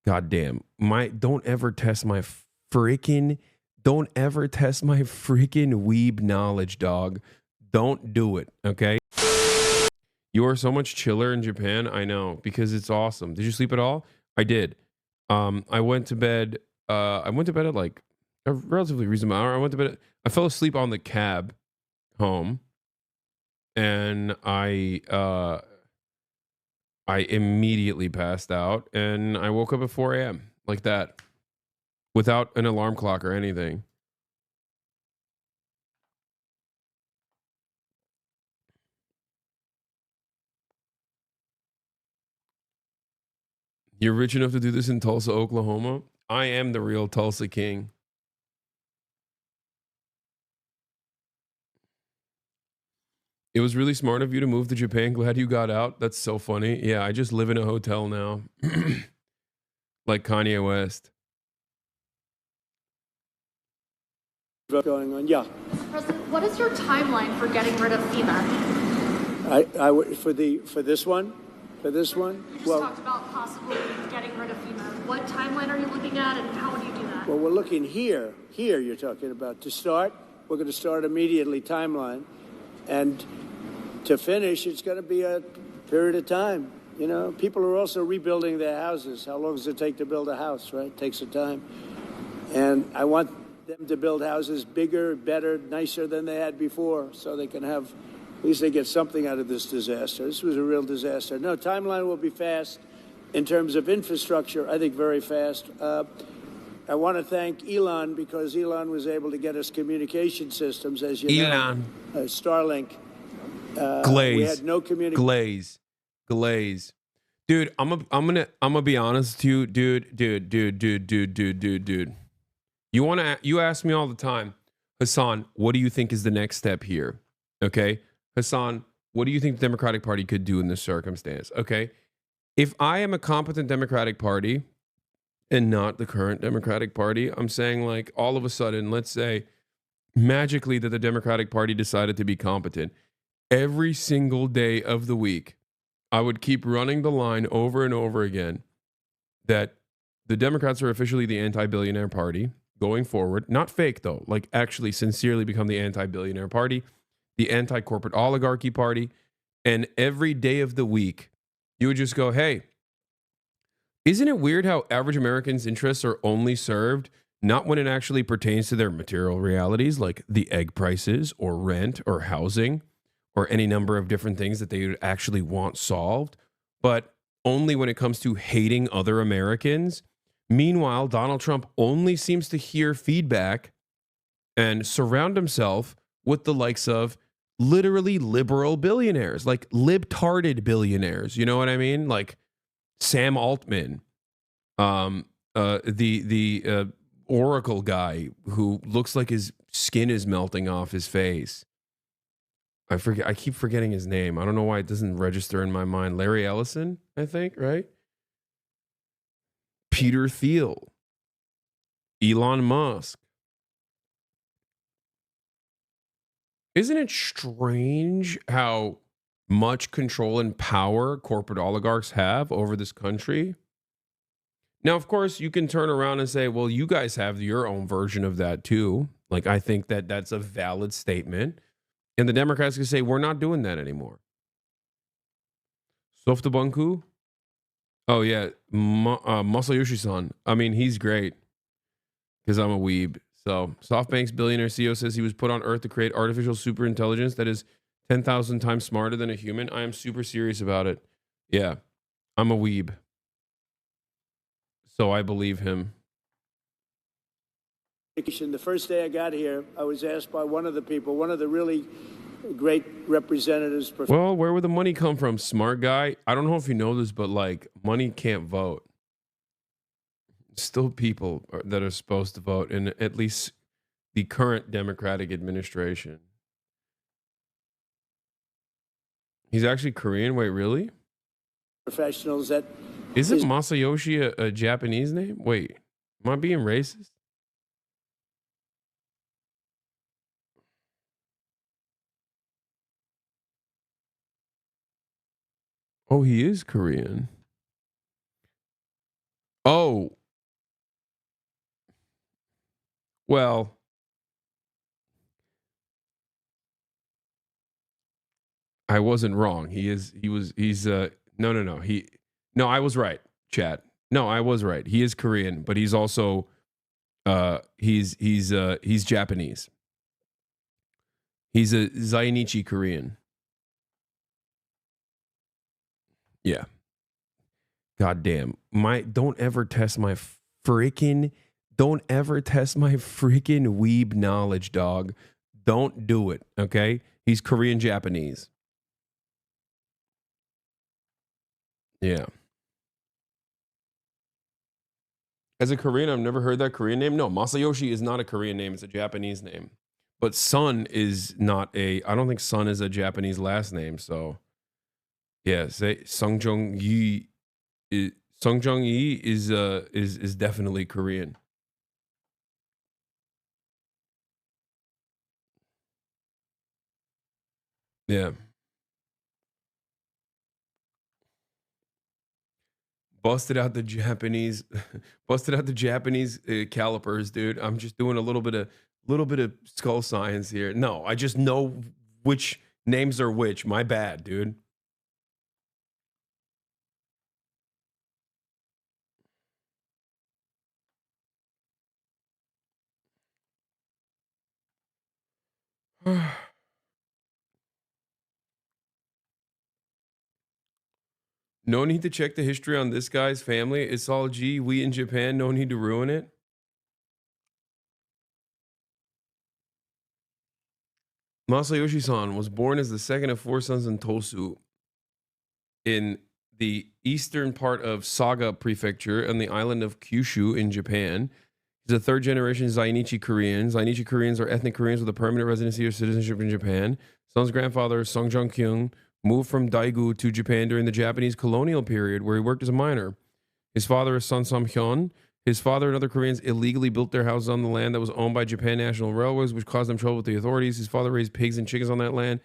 Goddamn. Don't ever test my freaking weeb knowledge, dog. Don't do it, okay? You are so much chiller in Japan. I know, because it's awesome. Did you sleep at all? I did. I went to bed. I went to bed at like a relatively reasonable hour. I fell asleep on the cab home, and I immediately passed out, and I woke up at 4 a.m. like that, without an alarm clock or anything. You're rich enough to do this in Tulsa, Oklahoma? I am the real Tulsa king. It was really smart of you to move to Japan. Glad you got out. That's so funny. Yeah, I just live in a hotel now. Like Kanye West. Going on, yeah. Mr. President, what is your timeline for getting rid of FEMA? For this one, You just talked about possibly getting rid of FEMA. What timeline are you looking at, and how would you do that? well, we're looking here. Here, you're talking about to start. We're going to start immediately. Timeline, and to finish, it's going to be a period of time. You know, people are also rebuilding their houses. How long does it take to build a house? Right, it takes some time, and I want them to build houses bigger, better, nicer than they had before, so they can have, at least they get something out of this disaster. This was a real disaster. No, timeline will be fast. In terms of infrastructure, I think very fast. I want to thank Elon, because Elon was able to get us communication systems, as you know. Starlink. Glaze. We had no communication. Glaze. Dude, I'm gonna be honest with you, dude. You ask me all the time, Hasan, what do you think is the next step here? Okay, Hasan, what do you think the Democratic Party could do in this circumstance? Okay, if I am a competent Democratic Party and not the current Democratic Party, I'm saying, like, all of a sudden, let's say magically that the Democratic Party decided to be competent, every single day of the week, I would keep running the line over and over again that the Democrats are officially the anti-billionaire party going forward. Not fake, though, like actually sincerely become the anti-billionaire party, the anti-corporate oligarchy party. And every day of the week, you would just go, hey, isn't it weird how average Americans' interests are only served not when it actually pertains to their material realities, like the egg prices or rent or housing or any number of different things that they would actually want solved, but only when it comes to hating other Americans? Meanwhile, Donald Trump only seems to hear feedback and surround himself with the likes of literally liberal billionaires, like libtarded billionaires. You know what I mean? Like Sam Altman, the Oracle guy who looks like his skin is melting off his face. I keep forgetting his name. I don't know why it doesn't register in my mind. Larry Ellison, I think, right? Peter Thiel, Elon Musk. Isn't it strange how much control and power corporate oligarchs have over this country? Now, of course, you can turn around and say, well, you guys have your own version of that too. Like, I think that that's a valid statement. And the Democrats can say, we're not doing that anymore. Softabanku? Oh, yeah. Masayoshi-san. I mean, he's great because I'm a weeb. So, SoftBank's billionaire CEO says he was put on Earth to create artificial superintelligence that is 10,000 times smarter than a human. I am super serious about it. Yeah, I'm a weeb. So I believe him. The first day I got here, I was asked by one of the people, one of the really great representatives. Well, where would the money come from, smart guy? I don't know if you know this, but like money can't vote. Still people that are supposed to vote in at least the current Democratic administration. He's actually Korean. Wait, really? Professionals that... Isn't Masayoshi a Japanese name? Wait, am I being racist? Oh, he is Korean. Oh, well, I wasn't wrong. No, I was right, chat. No, I was right. He is Korean, but he's also he's Japanese. He's a Zainichi Korean. Yeah. God damn. Don't ever test my freaking weeb knowledge, dog. Don't do it, okay? He's Korean Japanese. Yeah. As a Korean, I've never heard that Korean name. No, Masayoshi is not a Korean name, it's a Japanese name. But Sun is not I don't think Sun is a Japanese last name, so yeah, say Sungjung Yi Sungjung Yi is definitely Korean. Yeah. Busted out the Japanese, busted out the Japanese calipers, dude. I'm just doing a little bit of skull science here. No, I just know which names are which. My bad, dude. No need to check the history on this guy's family. It's all G. We in Japan. No need to ruin it. Masayoshi-san was born as the second of four sons in Tosu in the eastern part of Saga Prefecture on the island of Kyushu in Japan. He's a third generation Zainichi Korean. Zainichi Koreans are ethnic Koreans with a permanent residency or citizenship in Japan. Son's grandfather, Song Jong-kyung, moved from Daegu to Japan during the Japanese colonial period, where he worked as a miner. His father is Son Sam-hyun. His father and other Koreans illegally built their houses on the land that was owned by Japan National Railways, which caused them trouble with the authorities. His father raised pigs and chickens on that land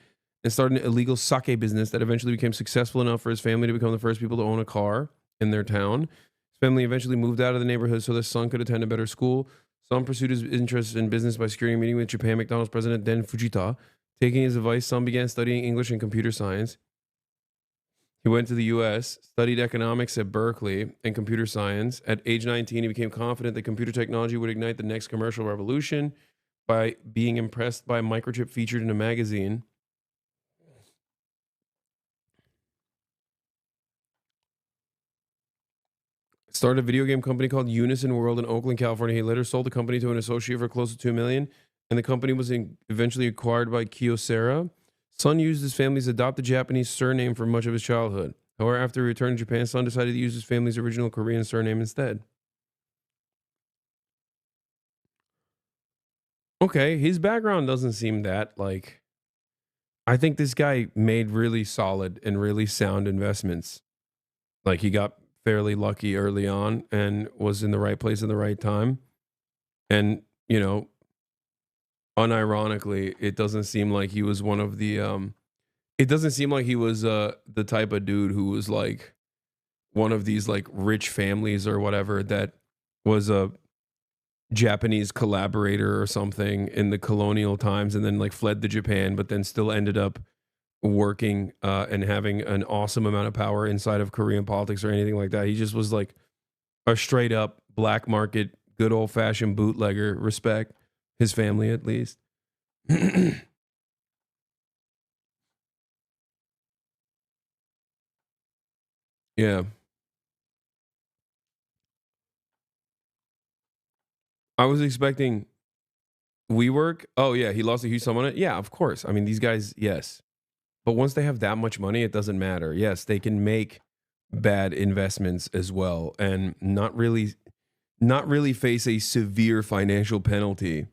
and started an illegal sake business that eventually became successful enough for his family to become the first people to own a car in their town. His family eventually moved out of the neighborhood so that Son could attend a better school. Son pursued his interest in business by securing a meeting with Japan McDonald's president Den Fujita. Taking his advice, Son began studying English and computer science. He went to the US, studied economics at Berkeley and computer science. At age 19, he became confident that computer technology would ignite the next commercial revolution by being impressed by a microchip featured in a magazine. Started a video game company called Unison World in Oakland, California. He later sold the company to an associate for close to $2 million, and the company was eventually acquired by Kyocera. Son used his family's adopted Japanese surname for much of his childhood. However, after he returned to Japan, Son decided to use his family's original Korean surname instead. Okay, his background doesn't seem that like. I think this guy made really solid and really sound investments. Like he got fairly lucky early on and was in the right place at the right time. And, unironically, it doesn't seem like he was one of the it doesn't seem like he was the type of dude who was like one of these like rich families or whatever that was a Japanese collaborator or something in the colonial times and then like fled to Japan, but then still ended up working and having an awesome amount of power inside of Korean politics or anything like that. He just was like a straight up black market, good old fashioned bootlegger. Respect his family at least. Yeah. I was expecting WeWork. Oh yeah, he lost a huge sum on it. Yeah, of course. I mean, these guys, yes. But once they have that much money, it doesn't matter. Yes, they can make bad investments as well and not really face a severe financial penalty.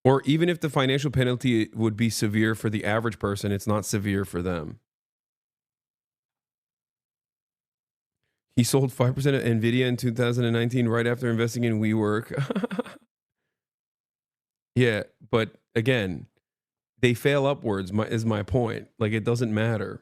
Or even if the financial penalty would be severe for the average person, it's not severe for them. He sold 5% of Nvidia in 2019 right after investing in WeWork. Yeah, but again, they fail upwards is my point. Like it doesn't matter.